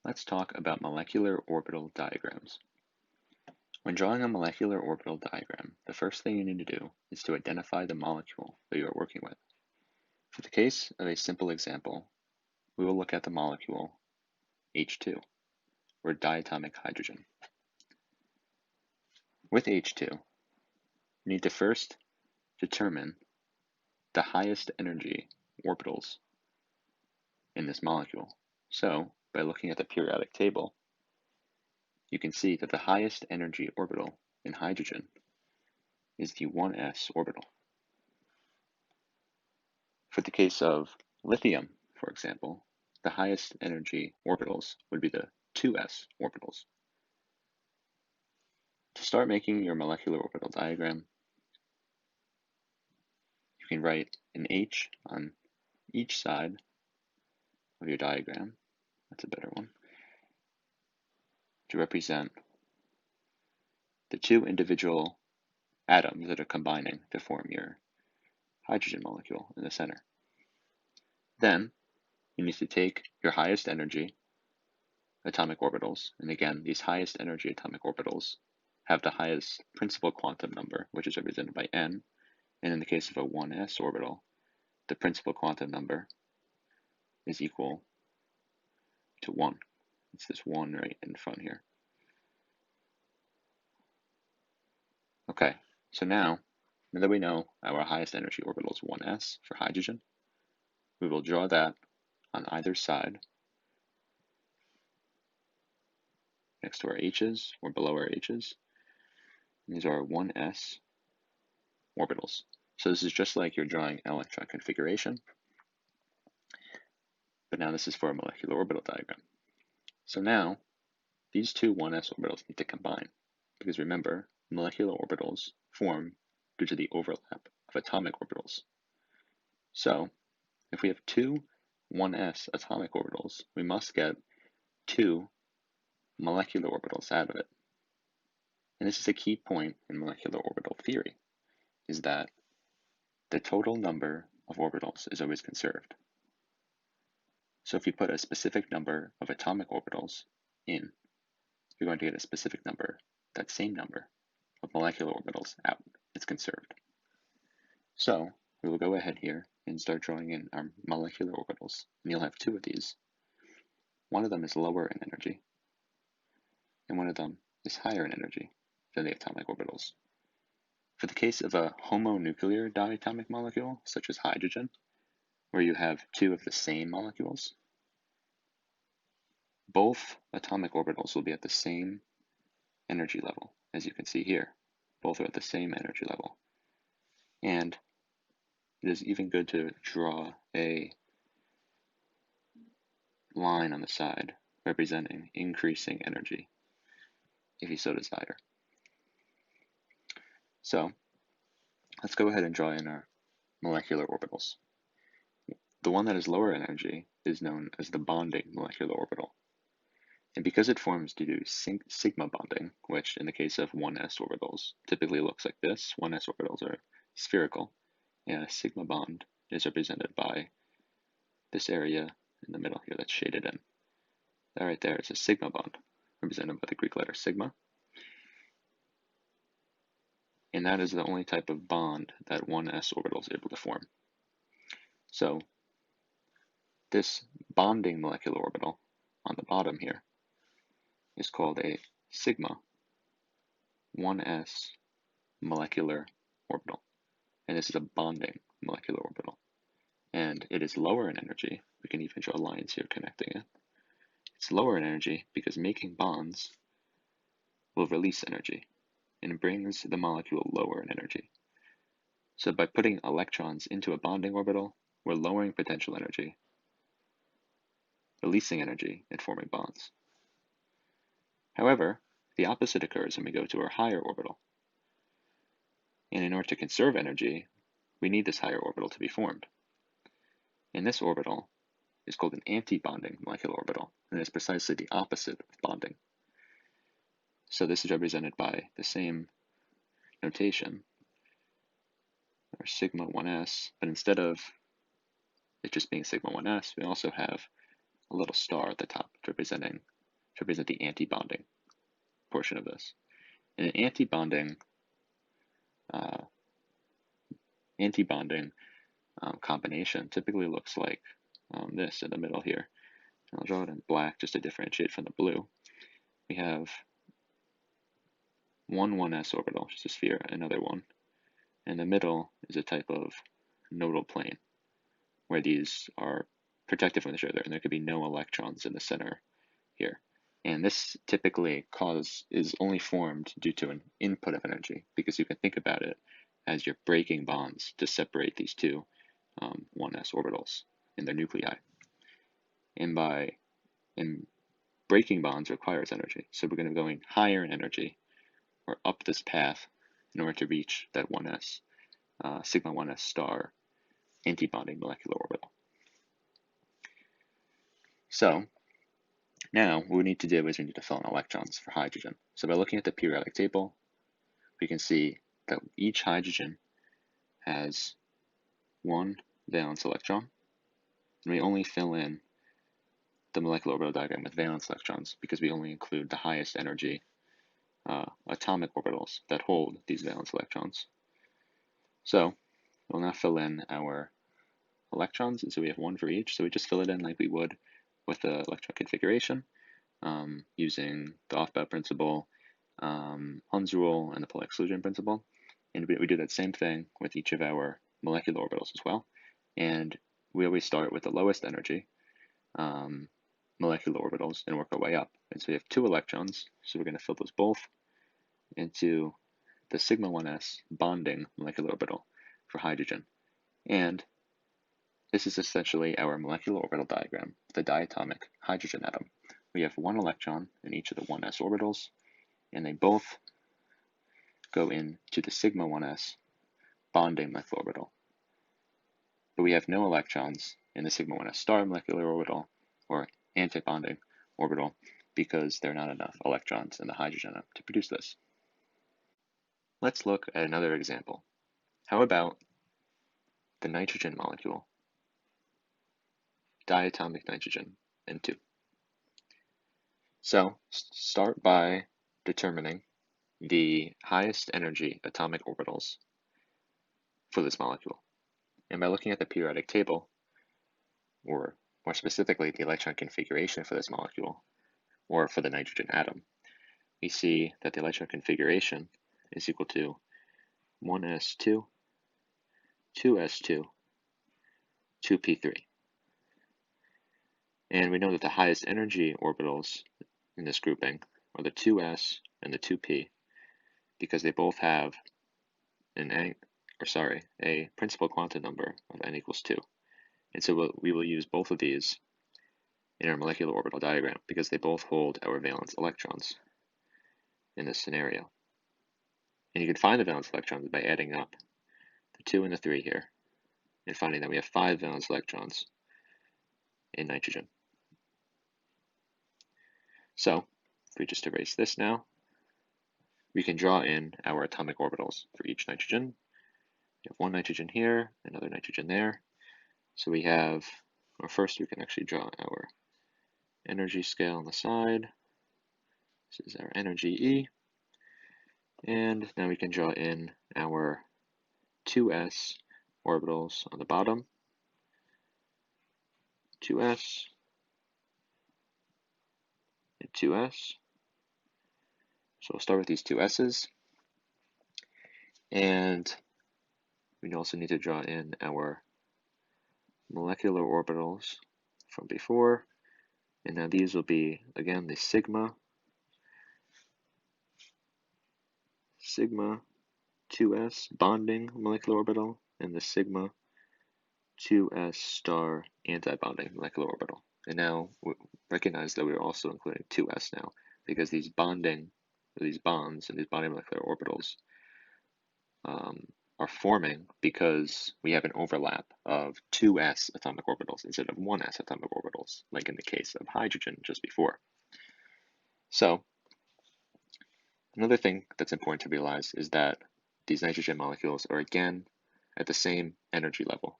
Let's talk about molecular orbital diagrams. When drawing a molecular orbital diagram, the first thing you need to do is to identify the molecule that you are working with. For the case of a simple example, we will look at the molecule H2, or diatomic hydrogen. With H2, you need to first determine the highest energy orbitals in this molecule. So, by looking at the periodic table, you can see that the highest energy orbital in hydrogen is the 1s orbital. For the case of lithium, for example, the highest energy orbitals would be the 2s orbitals. To start making your molecular orbital diagram, you can write an H on each side of your diagram. That's a better one. To represent the two individual atoms that are combining to form your hydrogen molecule in the center. Then, you need to take your highest energy atomic orbitals, and again, these highest energy atomic orbitals have the highest principal quantum number, which is represented by n, and in the case of a 1s orbital, the principal quantum number is equal to 1. It's this 1 right in front here. Okay, so now that we know our highest energy orbital is 1s for hydrogen, we will draw that on either side next to our h's or below our h's. And these are our 1s orbitals. So this is just like you're drawing electron configuration, but now this is for a molecular orbital diagram. So now these two 1s orbitals need to combine, because remember, molecular orbitals form due to the overlap of atomic orbitals. So if we have two 1s atomic orbitals, we must get two molecular orbitals out of it. And this is a key point in molecular orbital theory, is that the total number of orbitals is always conserved. So if you put a specific number of atomic orbitals in, you're going to get a specific number, that same number of molecular orbitals out. It's conserved. So we will go ahead here and start drawing in our molecular orbitals. And you'll have two of these. One of them is lower in energy, and one of them is higher in energy than the atomic orbitals. For the case of a homonuclear diatomic molecule, such as hydrogen, where you have two of the same molecules, both atomic orbitals will be at the same energy level, as you can see here. Both are at the same energy level. And it is even good to draw a line on the side representing increasing energy, if you so desire. So let's go ahead and draw in our molecular orbitals. The one that is lower in energy is known as the bonding molecular orbital. And because it forms due to sigma bonding, which in the case of 1s orbitals typically looks like this, 1s orbitals are spherical, and a sigma bond is represented by this area in the middle here that's shaded in. That right there is a sigma bond, represented by the Greek letter sigma. And that is the only type of bond that 1s orbital is able to form. So this bonding molecular orbital on the bottom here is called a sigma 1s molecular orbital. And this is a bonding molecular orbital. And it is lower in energy. We can even draw lines here connecting it. It's lower in energy because making bonds will release energy, and it brings the molecule lower in energy. So by putting electrons into a bonding orbital, we're lowering potential energy, releasing energy, and forming bonds. However, the opposite occurs when we go to our higher orbital. And in order to conserve energy, we need this higher orbital to be formed. And this orbital is called an antibonding molecular orbital, and it's precisely the opposite of bonding. So this is represented by the same notation, or sigma 1s, but instead of it just being sigma 1s, we also have a little star at the top representing to represent the antibonding portion of this. And an antibonding combination typically looks like this in the middle here. I'll draw it in black just to differentiate from the blue. We have one 1s orbital, just a sphere, another one. And the middle is a type of nodal plane where these are protected from each other, and there could be no electrons in the center here. And this typically is only formed due to an input of energy, because you can think about it as you're breaking bonds to separate these two 1s orbitals in their nuclei. And breaking bonds requires energy, so we're going to be going higher in energy or up this path in order to reach that 1s, sigma 1s star antibonding molecular orbital. So now what we need to do is we need to fill in electrons for hydrogen. So by looking at the periodic table, we can see that each hydrogen has one valence electron, and we only fill in the molecular orbital diagram with valence electrons because we only include the highest energy atomic orbitals that hold these valence electrons. So we'll now fill in our electrons, and so we have one for each, so we just fill it in like we would with the electron configuration using the off-bound principle, Hund's rule, and the Pauli exclusion principle. And we do that same thing with each of our molecular orbitals as well. And we always start with the lowest energy molecular orbitals and work our way up. And so we have two electrons, so we're going to fill those both into the sigma 1s bonding molecular orbital for hydrogen. And this is essentially our molecular orbital diagram, the diatomic hydrogen atom. We have one electron in each of the 1s orbitals, and they both go into the sigma 1s bonding molecular orbital. But we have no electrons in the sigma 1s star molecular orbital or antibonding orbital because there are not enough electrons in the hydrogen atom to produce this. Let's look at another example. How about the nitrogen molecule, diatomic nitrogen, N2. So start by determining the highest energy atomic orbitals for this molecule. And by looking at the periodic table, or more specifically the electron configuration for this molecule, or for the nitrogen atom, we see that the electron configuration is equal to 1s2, 2s2, 2p3. And we know that the highest energy orbitals in this grouping are the 2s and the 2p, because they both have a principal quantum number of n equals 2. And so we will use both of these in our molecular orbital diagram because they both hold our valence electrons in this scenario. And you can find the valence electrons by adding up the 2 and the 3 here and finding that we have 5 valence electrons in nitrogen. So if we just erase this now, we can draw in our atomic orbitals for each nitrogen. We have one nitrogen here, another nitrogen there. So we have, or first we can actually draw our energy scale on the side. This is our energy E. And now we can draw in our 2s orbitals on the bottom. 2s and 2s. So we'll start with these two s's. And we also need to draw in our molecular orbitals from before. And now these will be, again, the sigma 2s bonding molecular orbital and the sigma 2s star antibonding molecular orbital. And now we recognize that we're also including 2s now because these bonds and these bonding molecular orbitals are forming because we have an overlap of 2s atomic orbitals instead of 1s atomic orbitals, like in the case of hydrogen just before. So another thing that's important to realize is that these nitrogen molecules are again at the same energy level.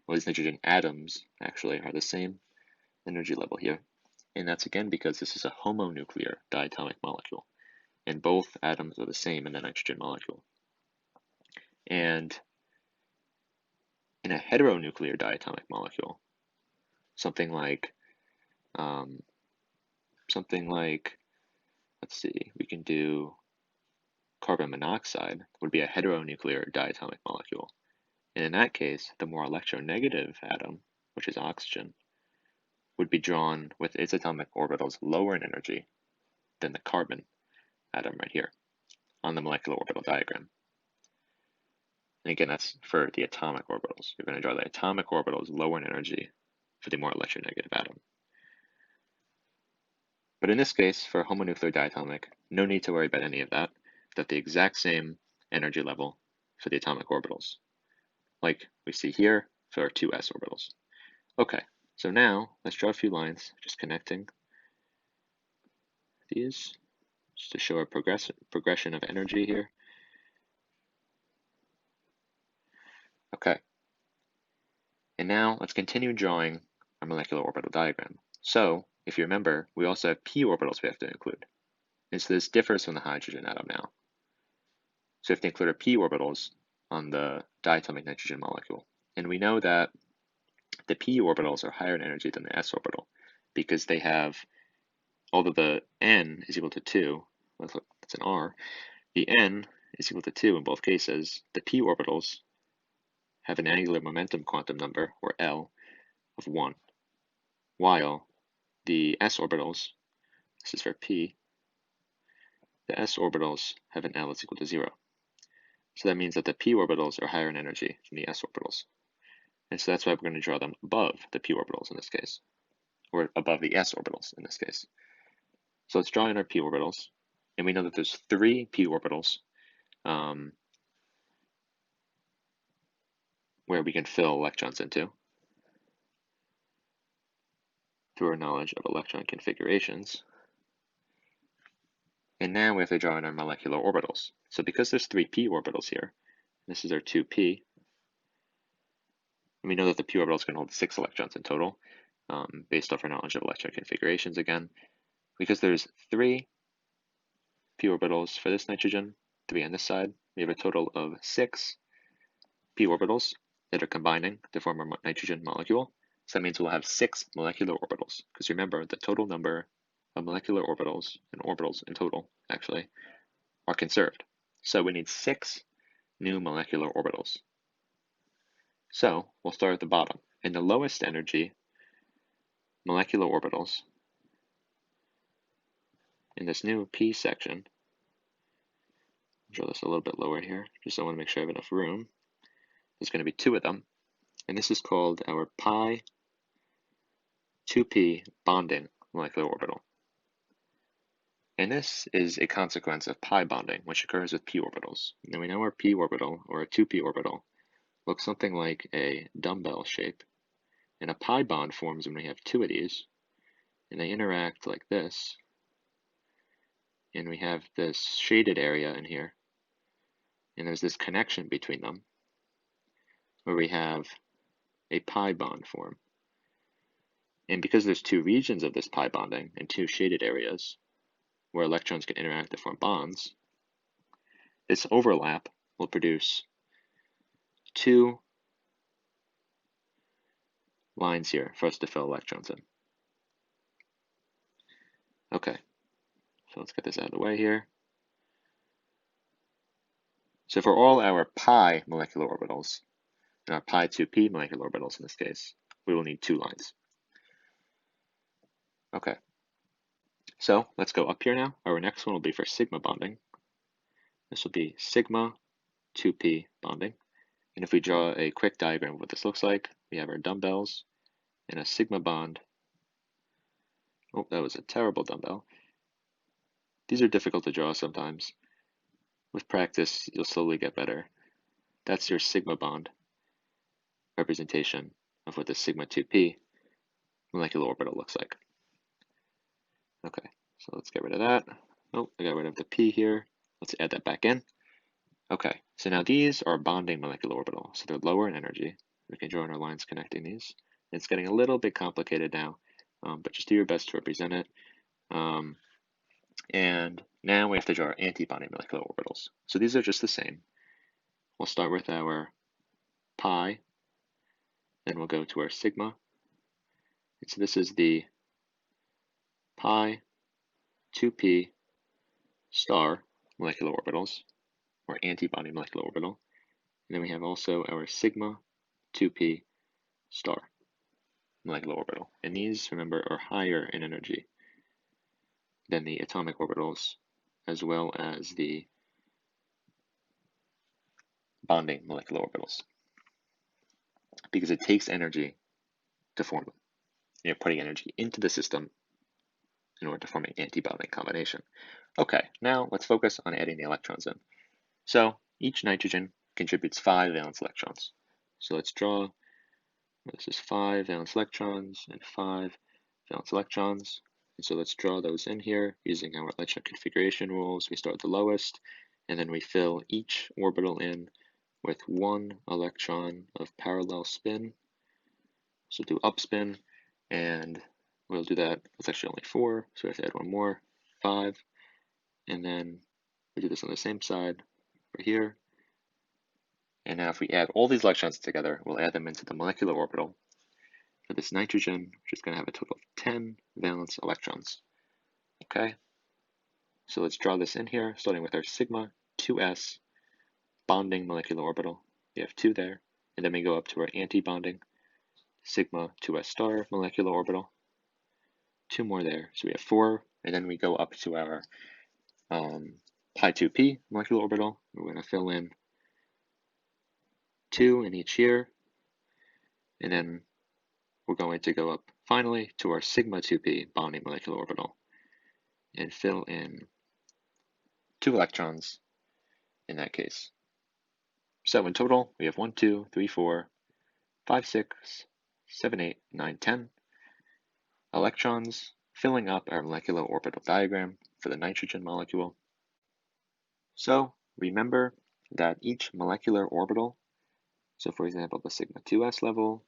These nitrogen atoms actually are the same energy level here. And that's again because this is a homonuclear diatomic molecule, and both atoms are the same in the nitrogen molecule. And in a heteronuclear diatomic molecule, something like, let's see, we can do carbon monoxide would be a heteronuclear diatomic molecule. And in that case, the more electronegative atom, which is oxygen, would be drawn with its atomic orbitals lower in energy than the carbon atom right here on the molecular orbital diagram. And again, that's for the atomic orbitals. You're going to draw the atomic orbitals lower in energy for the more electronegative atom. But in this case, for homonuclear diatomic, no need to worry about any of that. They're at the exact same energy level for the atomic orbitals, like we see here for our two s orbitals. Okay, so now let's draw a few lines just connecting these, just to show a progression of energy here. Okay, and now let's continue drawing our molecular orbital diagram. So if you remember, we also have p orbitals we have to include. And so this differs from the hydrogen atom now. So we have to include our p orbitals on the diatomic nitrogen molecule. And we know that the p orbitals are higher in energy than the s orbital because they have, although the n is equal to 2, that's an r, the n is equal to 2 in both cases, the p orbitals have an angular momentum quantum number, or L, of 1, while the s orbitals, this is for p, the s orbitals have an L that's equal to 0. So that means that the p orbitals are higher in energy than the s orbitals. And so that's why we're going to draw them above the p orbitals in this case, or above the s orbitals in this case. So let's draw in our p orbitals, and we know that there's 3 p orbitals where we can fill electrons into through our knowledge of electron configurations. And now we have to draw in our molecular orbitals. So because there's 3 p orbitals here, this is our 2p, and we know that the p orbitals can hold 6 electrons in total, based off our knowledge of electron configurations again. Because there's 3 p orbitals for this nitrogen, 3 on this side, we have a total of 6 p orbitals that are combining to form our nitrogen molecule. So that means we'll have 6 molecular orbitals, because remember, the total number of molecular orbitals, and orbitals in total, actually, are conserved. So we need 6 new molecular orbitals. So we'll start at the bottom. In the lowest energy molecular orbitals, in this new p section, I'll draw this a little bit lower here, just so I want to make sure I have enough room. There's going to be 2 of them, and this is called our pi 2p bonding molecular orbital. And this is a consequence of pi bonding, which occurs with p orbitals. Now we know our p orbital, or a 2p orbital, looks something like a dumbbell shape. And a pi bond forms when we have 2 of these, and they interact like this. And we have this shaded area in here, and there's this connection between them, where we have a pi bond form. And because there's 2 regions of this pi bonding and 2 shaded areas where electrons can interact to form bonds, this overlap will produce 2 lines here for us to fill electrons in. Okay, so let's get this out of the way here. So for all our pi molecular orbitals, and our pi 2p molecular orbitals in this case, we will need 2 lines. Okay, so let's go up here now. Our next one will be for sigma bonding. This will be sigma 2p bonding. And if we draw a quick diagram of what this looks like, we have our dumbbells and a sigma bond. Oh, that was a terrible dumbbell. These are difficult to draw sometimes. With practice, you'll slowly get better. That's your sigma bond representation of what the sigma 2p molecular orbital looks like. Okay, so let's get rid of that. Oh, I got rid of the p here. Let's add that back in. Okay, so now these are bonding molecular orbital, so they're lower in energy. We can draw in our lines connecting these. It's getting a little bit complicated now but just do your best to represent it. And now we have to draw our antibody molecular orbitals. So these are just the same. We'll start with our pi, then we'll go to our sigma. And so this is the pi 2p star molecular orbitals, or antibody molecular orbital. And then we have also our sigma 2p star molecular orbital. And these, remember, are higher in energy than the atomic orbitals, as well as the bonding molecular orbitals, because it takes energy to form them. You're putting energy into the system in order to form an antibonding combination. Okay, now let's focus on adding the electrons in. So each nitrogen contributes 5 valence electrons. So let's draw, this is 5 valence electrons and 5 valence electrons. And so let's draw those in here using our electron configuration rules. We start at the lowest, and then we fill each orbital in with 1 electron of parallel spin. So do up spin, and we'll do that. It's actually only 4, so we have to add 1 more, 5. And then we do this on the same side over here. And now if we add all these electrons together, we'll add them into the molecular orbital for this nitrogen, which is going to have a total of 10 valence electrons. Okay, so let's draw this in here, starting with our sigma 2s bonding molecular orbital. We have 2 there, and then we go up to our antibonding sigma 2s star molecular orbital. 2 more there, so we have 4, and then we go up to our pi 2p molecular orbital. We're going to fill in 2 in each here, and then we're going to go up finally to our sigma 2p bonding molecular orbital and fill in 2 electrons in that case. So in total, we have 1, 2, 3, 4, 5, 6, 7, 8, 9, 10 electrons filling up our molecular orbital diagram for the nitrogen molecule. So remember that each molecular orbital, so for example, the sigma 2s level,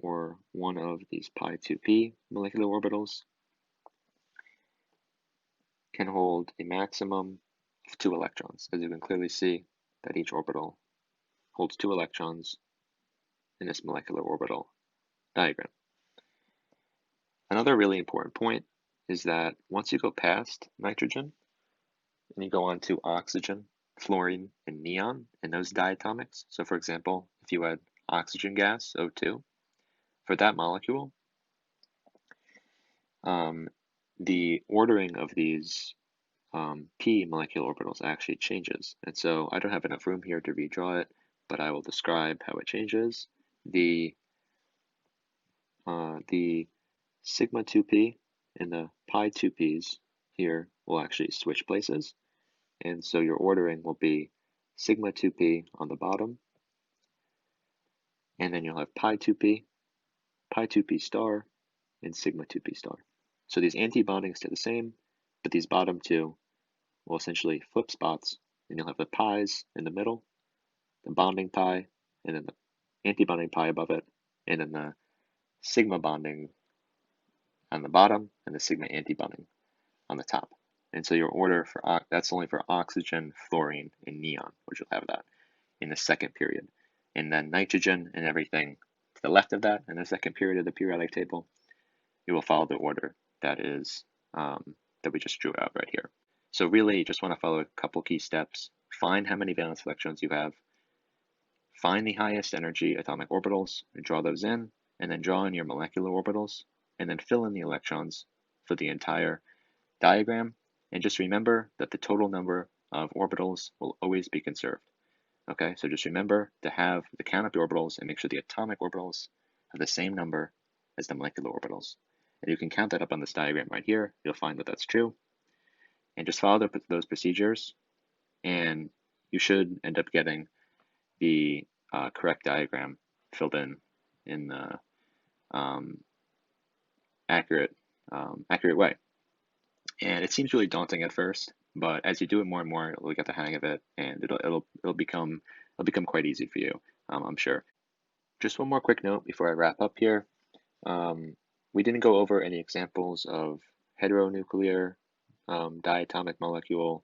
or one of these pi 2p molecular orbitals, can hold a maximum of 2 electrons. As you can clearly see that each orbital holds 2 electrons in this molecular orbital diagram. Another really important point is that once you go past nitrogen and you go on to oxygen, fluorine, and neon and those diatomics, so for example, if you had oxygen gas, O2, for that molecule, the ordering of these p molecular orbitals actually changes. And so I don't have enough room here to redraw it, but I will describe how it changes. The sigma 2p and the pi 2p's here will actually switch places. And so your ordering will be sigma 2p on the bottom, and then you'll have pi 2p star, and sigma 2p star. So these antibondings stay the same, but these bottom two will essentially flip spots, and you'll have the pi's in the middle, the bonding pi, and then the antibonding pi above it, and then the sigma bonding on the bottom, and the sigma antibonding on the top. And so your order for that's only for oxygen, fluorine, and neon, which you'll have that in the second period. And then nitrogen and everything to the left of that in the second period of the periodic table, you will follow the order that is that we just drew out right here. So really, you just want to follow a couple key steps. Find how many valence electrons you have. Find the highest energy atomic orbitals and draw those in, and then draw in your molecular orbitals, and then fill in the electrons for the entire diagram. And just remember that the total number of orbitals will always be conserved. Okay, so just remember to have the count of the orbitals and make sure the atomic orbitals have the same number as the molecular orbitals. And you can count that up on this diagram right here. You'll find that that's true. And just follow those procedures, and you should end up getting the correct diagram filled in the accurate way. And it seems really daunting at first, but as you do it more and more, you'll get the hang of it, and it'll become quite easy for you, I'm sure. Just one more quick note before I wrap up here. We didn't go over any examples of heteronuclear, diatomic molecule,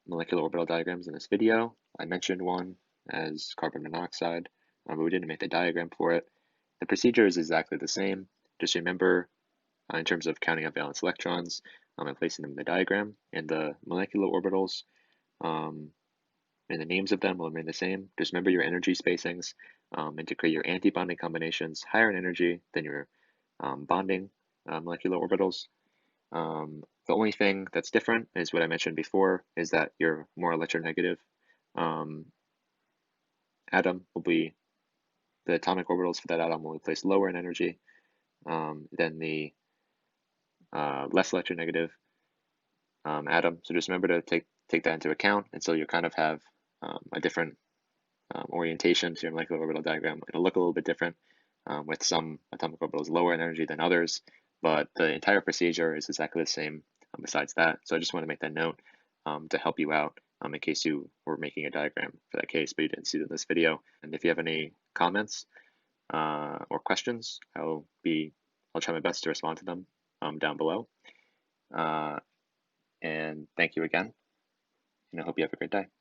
molecular orbital diagrams in this video. I mentioned one as carbon monoxide, but we didn't make the diagram for it. The procedure is exactly the same. Just remember, in terms of counting up valence electrons and placing them in the diagram, and the molecular orbitals and the names of them will remain the same. Just remember your energy spacings, and to create your antibonding combinations higher in energy than your bonding molecular orbitals. The only thing that's different is what I mentioned before, is that your more electronegative atom will be, the atomic orbitals for that atom will be placed lower in energy than the less electronegative atom. So just remember to take that into account, and so you kind of have a different orientation to your molecular orbital diagram. It'll look a little bit different with some atomic orbitals lower in energy than others, but the entire procedure is exactly the same besides that. So I just want to make that note to help you out in case you were making a diagram for that case, but you didn't see it in this video. And if you have any comments or questions, I'll try my best to respond to them down below. And thank you again, and I hope you have a great day.